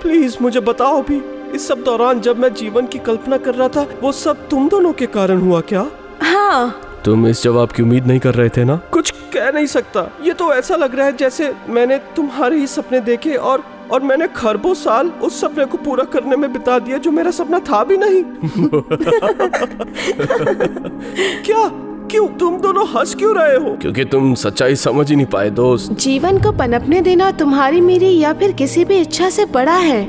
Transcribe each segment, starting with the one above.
Please मुझे बताओ भी, इस सब दौरान जब मैं जीवन की कल्पना कर रहा था वो सब तुम दोनों के कारण हुआ क्या? हाँ। तुम इस जवाब की उम्मीद नहीं कर रहे थे ना? कुछ कह नहीं सकता, ये तो ऐसा लग रहा है जैसे मैंने तुम्हारे ही सपने देखे और मैंने खरबों साल उस सपने को पूरा करने में बिता दिया जो मेरा सपना था भी नहीं। क्या? क्यों तुम दोनों हंस क्यों रहे हो? क्योंकि तुम सच्चाई समझ ही नहीं पाए दोस्त। जीवन को पनपने देना तुम्हारी मेरी या फिर किसी भी इच्छा से बड़ा है।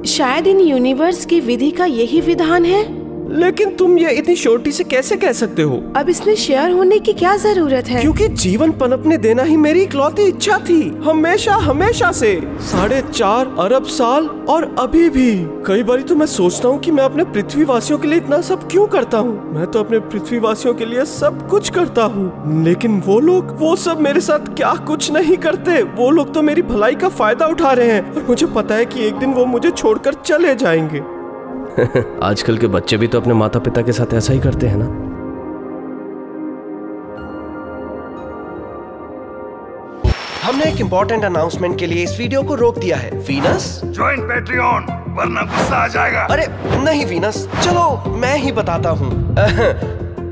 शायद इन यूनिवर्स की विधि का यही विधान है। लेकिन तुम ये इतनी छोटी से कैसे कह सकते हो? अब इसमें शेयर होने की क्या जरूरत है? क्योंकि जीवन पनपने देना ही मेरी इकलौती इच्छा थी, हमेशा हमेशा से। 4.5 अरब साल और अभी भी। कई बार तो मैं सोचता हूँ कि मैं अपने पृथ्वीवासियों के लिए इतना सब क्यों करता हूँ। मैं तो अपने पृथ्वीवासियों के लिए सब कुछ करता हूँ, लेकिन वो सब मेरे साथ क्या कुछ नहीं करते। वो लोग तो मेरी भलाई का फायदा उठा रहे हैं और मुझे पता है कि एक दिन वो मुझे छोड़कर चले जाएंगे। आजकल के बच्चे भी तो अपने माता पिता के साथ ऐसा ही करते हैं ना। हमने एक इम्पोर्टेंट अनाउंसमेंट के लिए इस वीडियो को रोक दिया है। वीनस, ज्वाइन पैट्रियन, वरना गुस्सा आ जाएगा। अरे नहीं वीनस, चलो मैं ही बताता हूँ।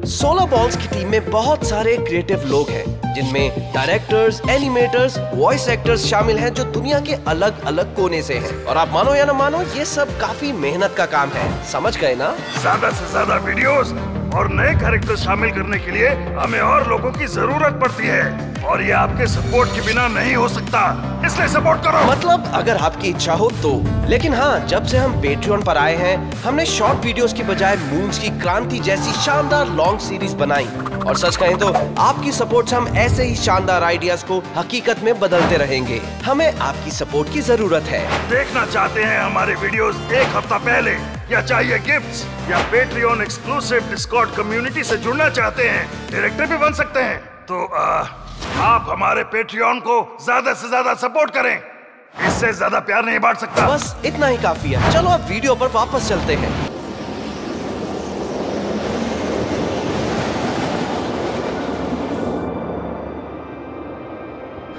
16 बॉल्स की टीम में बहुत सारे क्रिएटिव लोग हैं, जिनमें डायरेक्टर्स, एनिमेटर्स, वॉइस एक्टर्स शामिल हैं जो दुनिया के अलग अलग कोने से हैं। और आप मानो या ना मानो, ये सब काफी मेहनत का काम है। समझ गए ना? ज्यादा से ज्यादा वीडियोस और नए कैरेक्टर शामिल करने के लिए हमें और लोगों की जरूरत पड़ती है, और ये आपके सपोर्ट के बिना नहीं हो सकता, इसलिए सपोर्ट करो। मतलब अगर आपकी इच्छा हो तो। लेकिन हाँ, जब से हम पेट्रियन पर आए हैं, हमने शॉर्ट वीडियोस की बजाय मून्स की क्रांति जैसी शानदार लॉन्ग सीरीज बनाई। और सच कहें तो आपकी सपोर्ट से हम ऐसे ही शानदार आइडियाज को हकीकत में बदलते रहेंगे। हमें आपकी सपोर्ट की जरूरत है। देखना चाहते हैं हमारे वीडियोस एक हफ्ता पहले, या चाहिए गिफ्ट्स, या पेट्रियन एक्सक्लूसिव डिस्कॉर्ड कम्युनिटी से जुड़ना चाहते हैं, डायरेक्टर भी बन सकते हैं, तो आप हमारे पेट्रियन को ज्यादा से ज्यादा सपोर्ट करें। इससे ज्यादा प्यार नहीं बांट सकता। बस इतना ही काफी है। चलो अब वीडियो पर वापस चलते हैं।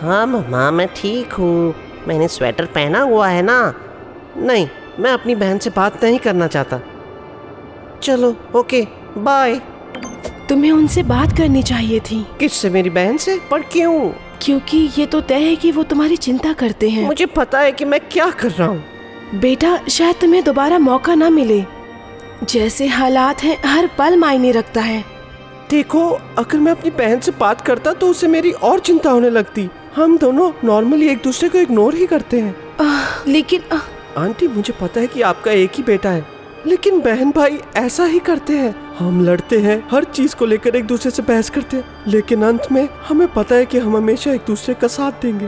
हाँ मम्मा, मैं ठीक हूँ। मैंने स्वेटर पहना हुआ है ना। नहीं, मैं अपनी बहन से बात नहीं करना चाहता। चलो ओके, बाय। तुम्हें उनसे बात करनी चाहिए थी। किससे? मेरी बहन से? पर क्यों? क्योंकि ये तो तय है कि वो तुम्हारी चिंता करते हैं। मुझे पता है कि मैं क्या कर रहा हूँ। बेटा, शायद तुम्हें दोबारा मौका ना मिले। जैसे हालात हैं, हर पल मायने रखता है। देखो, अगर मैं अपनी बहन से बात करता तो उसे मेरी और चिंता होने लगती। हम दोनों नॉर्मली एक दूसरे को इग्नोर ही करते हैं। लेकिन आंटी, मुझे पता है कि आपका एक ही बेटा है, लेकिन बहन भाई ऐसा ही करते हैं। हम लड़ते हैं, हर चीज को लेकर एक दूसरे से बहस करते हैं, लेकिन अंत में हमें पता है कि हम हमेशा एक दूसरे का साथ देंगे।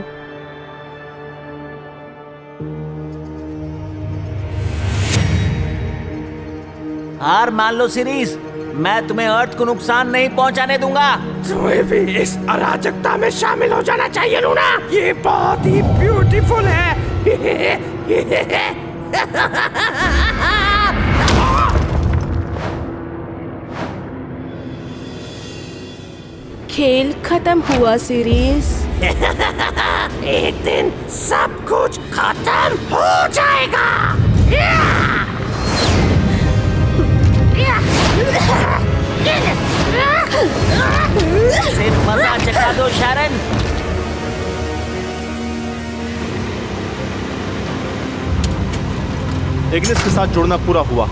हार मान लो सीरीज, मैं तुम्हें अर्थ को नुकसान नहीं पहुंचाने दूंगा। तुम्हें भी इस अराजकता में शामिल हो जाना चाहिए लूना। ये बहुत ही ब्यूटीफुल है। खेल खत्म हुआ सीरीज। एक दिन सब कुछ खत्म हो जाएगा। सिर्फ मजा चखा दो शारन। इग्निस के साथ जुड़ना पूरा हुआ।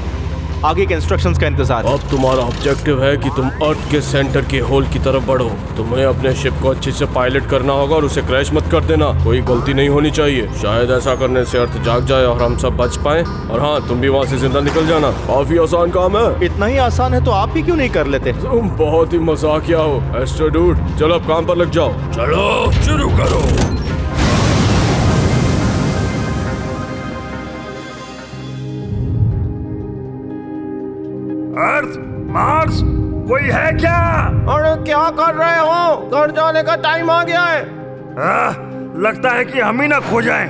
आगे के इंस्ट्रक्शंस का इंतजार। अब तुम्हारा ऑब्जेक्टिव है कि तुम अर्थ के सेंटर के होल की तरफ बढ़ो। तुम्हें अपने शिप को अच्छे से पायलट करना होगा और उसे क्रैश मत कर देना। कोई गलती नहीं होनी चाहिए। शायद ऐसा करने से अर्थ जाग जाए और हम सब बच पाएं। और हाँ, तुम भी वहाँ से जिंदा निकल जाना। काफी आसान काम है। इतना ही आसान है तो आप ही क्यों नहीं कर लेते? तुम बहुत ही मजाकिया हो एस्ट्रो डूड। चलो अब काम पर लग जाओ। चलो शुरू करो। अर्थ, मार्स, कोई है क्या? अरे क्या कर रहे हो? घर जाने का टाइम आ गया है। लगता है कि हम ही ना खो जाएं।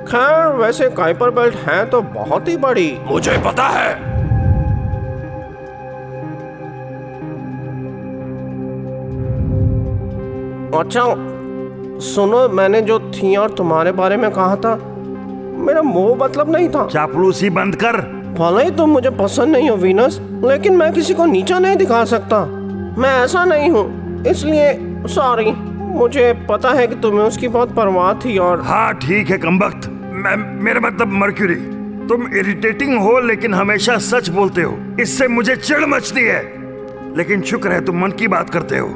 खैर, वैसे काइपर बेल्ट है तो बहुत ही बड़ी। मुझे पता है। अच्छा सुनो, मैंने जो थी और तुम्हारे बारे में कहा था मेरा मोह मतलब नहीं था। चापलूसी बंद कर। भले ही तुम मुझे पसंद नहीं हो वीनस, लेकिन मैं किसी को नीचा नहीं दिखा सकता। मैं ऐसा नहीं हूँ, इसलिए सॉरी। मुझे पता है कि तुम्हें उसकी बहुत परवाह थी और हाँ ठीक है कमबख्त, मेरा मतलब मर्क्यूरी, तुम इरिटेटिंग हो लेकिन हमेशा सच बोलते हो, इससे मुझे चिढ़ मचती है। लेकिन शुक्र है तुम मन की बात करते हो।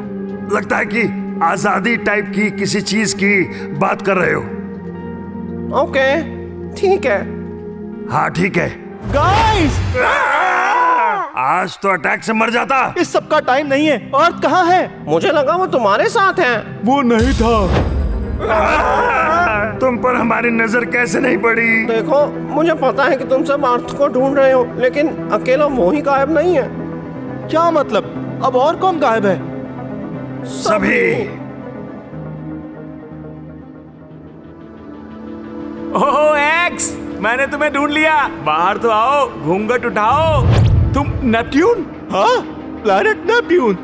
लगता है कि आजादी टाइप की किसी चीज की बात कर रहे हो। ओके ठीक है। हाँ ठीक है। गाइस, आज तो अटैक से मर जाता। इस सब का टाइम नहीं है। अर्थ कहाँ है? मुझे लगा वो तुम्हारे साथ है। वो नहीं था। तुम पर हमारी नजर कैसे नहीं पड़ी? देखो, मुझे पता है कि तुम सब अर्थ को ढूंढ रहे हो, लेकिन अकेला वो ही गायब नहीं है। क्या मतलब? अब और कौन गायब है? सभी। ओह एक्स, मैंने तुम्हें ढूंढ लिया। बाहर तो आओ, घूंघट उठाओ। तुम नेपट्यून? हाँ, प्लैनेट नेपट्यून।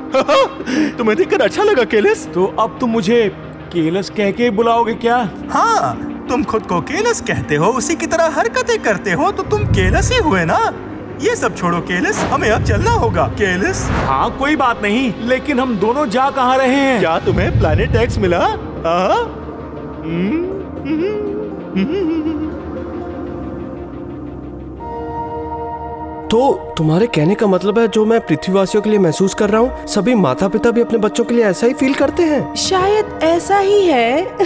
तुम्हें देखकर अच्छा लगा केलस? तो अब तुम मुझे केलस कह के बुलाओगे क्या? हाँ, तुम खुद को केलस कहते हो, उसी की तरह हरकतें करते हो, तो तुम केलस ही हुए ना। ये सब छोड़ो केलस, हमें अब चलना होगा। केलस? हाँ कोई बात नहीं, लेकिन हम दोनों जा कहाँ रहे हैं? क्या तुम्हें प्लैनेट एक्स मिला? तो तुम्हारे कहने का मतलब है जो मैं पृथ्वीवासियों के लिए महसूस कर रहा हूँ, सभी माता पिता भी अपने बच्चों के लिए ऐसा ही फील करते हैं? शायद ऐसा ही है।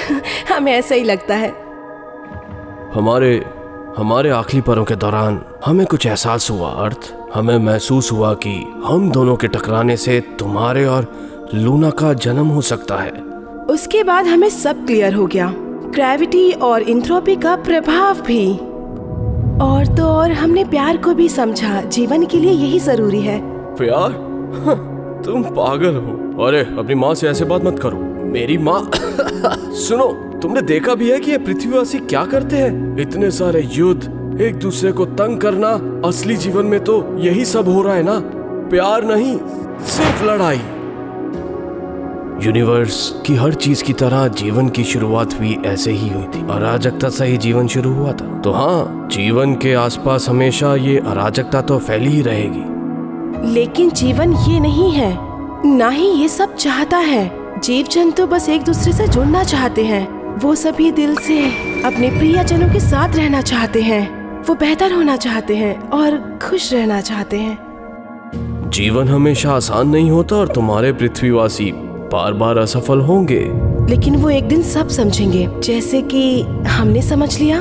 हमें ऐसा ही लगता है। हमारे आखिरी पलों के दौरान हमें कुछ एहसास हुआ अर्थ। हमें महसूस हुआ कि हम दोनों के टकराने से तुम्हारे और लूना का जन्म हो सकता है। उसके बाद हमें सब क्लियर हो गया, ग्रेविटी और इंट्रोपी का प्रभाव भी। और तो और हमने प्यार को भी समझा। जीवन के लिए यही जरूरी है। प्यार? तुम पागल हो। अरे अपनी माँ से ऐसे बात मत करो। मेरी माँ सुनो, तुमने देखा भी है कि ये पृथ्वीवासी क्या करते हैं? इतने सारे युद्ध, एक दूसरे को तंग करना। असली जीवन में तो यही सब हो रहा है ना। प्यार नहीं, सिर्फ लड़ाई। यूनिवर्स की हर चीज की तरह जीवन की शुरुआत भी ऐसे ही हुई थी। अराजकता से ही जीवन शुरू हुआ था। तो हाँ, जीवन के आसपास हमेशा ये अराजकता तो फैली ही रहेगी। लेकिन जीवन ये नहीं है, ना ही ये सब चाहता है। जीव जंतु बस एक दूसरे से जुड़ना चाहते हैं। वो सभी दिल से अपने प्रियजनों के साथ रहना चाहते हैं। वो बेहतर होना चाहते हैं और खुश रहना चाहते हैं। जीवन हमेशा आसान नहीं होता और तुम्हारे पृथ्वीवासी बार बार असफल होंगे। लेकिन वो एक दिन सब समझेंगे, जैसे कि हमने समझ लिया।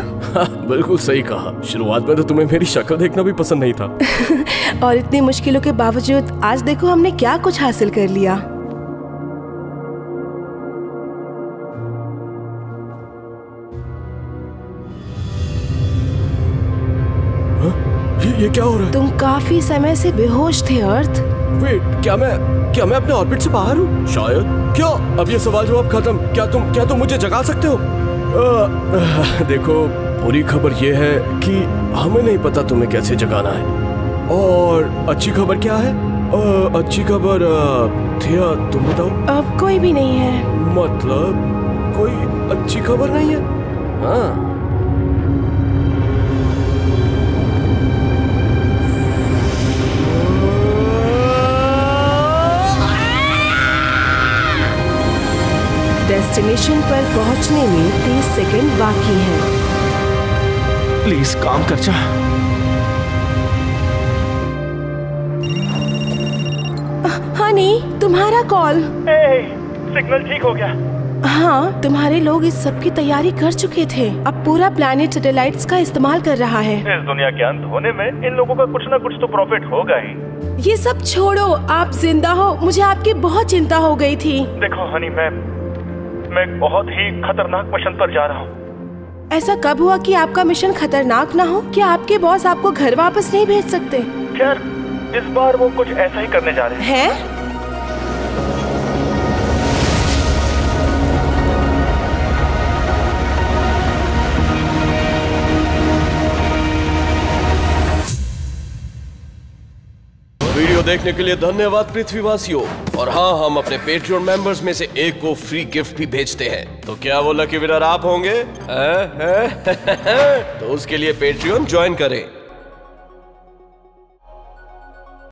बिल्कुल सही कहा। शुरुआत में तो तुम्हें मेरी शक्ल देखना भी पसंद नहीं था। और इतनी मुश्किलों के बावजूद आज देखो हमने क्या कुछ हासिल कर लिया। ये क्या हो रहा है? तुम काफी समय से बेहोश थे अर्थ। वेट, क्या मैं अपने ऑर्बिट से बाहर हूँ? शायद। क्या अब ये सवाल जवाब खत्म? क्या तुम मुझे जगा सकते हो? देखो, बुरी खबर ये है कि हमें नहीं पता तुम्हें कैसे जगाना है। और अच्छी खबर क्या है? अच्छी खबर थिया, तुम बताओ। अब कोई भी नहीं है। मतलब कोई अच्छी खबर नहीं है? हाँ। डेस्टिनेशन पर पहुंचने में 30 सेकंड बाकी है। प्लीज काम कर जा। हनी, तुम्हारा कॉल। सिग्नल ठीक हो गया। हाँ, तुम्हारे लोग इस सब की तैयारी कर चुके थे। अब पूरा प्लैनेट सैटेलाइट्स का इस्तेमाल कर रहा है। इस दुनिया के अंत होने में इन लोगों का कुछ ना कुछ तो प्रॉफिट होगा ही। ये सब छोड़ो, आप जिंदा हो। मुझे आपकी बहुत चिंता हो गई थी। देखो हनी, मैं एक बहुत ही खतरनाक मिशन पर जा रहा हूँ। ऐसा कब हुआ कि आपका मिशन खतरनाक ना हो? क्या आपके बॉस आपको घर वापस नहीं भेज सकते? खैर, इस बार वो कुछ ऐसा ही करने जा रहे हैं। वीडियो देखने के लिए धन्यवाद पृथ्वीवासियों। और हाँ, हम अपने पेट्रियन मेंबर्स में से एक को फ्री गिफ्ट भी भेजते हैं। तो क्या वो लकी विनर आप होंगे? तो उसके लिए पेट्रियन ज्वाइन करें।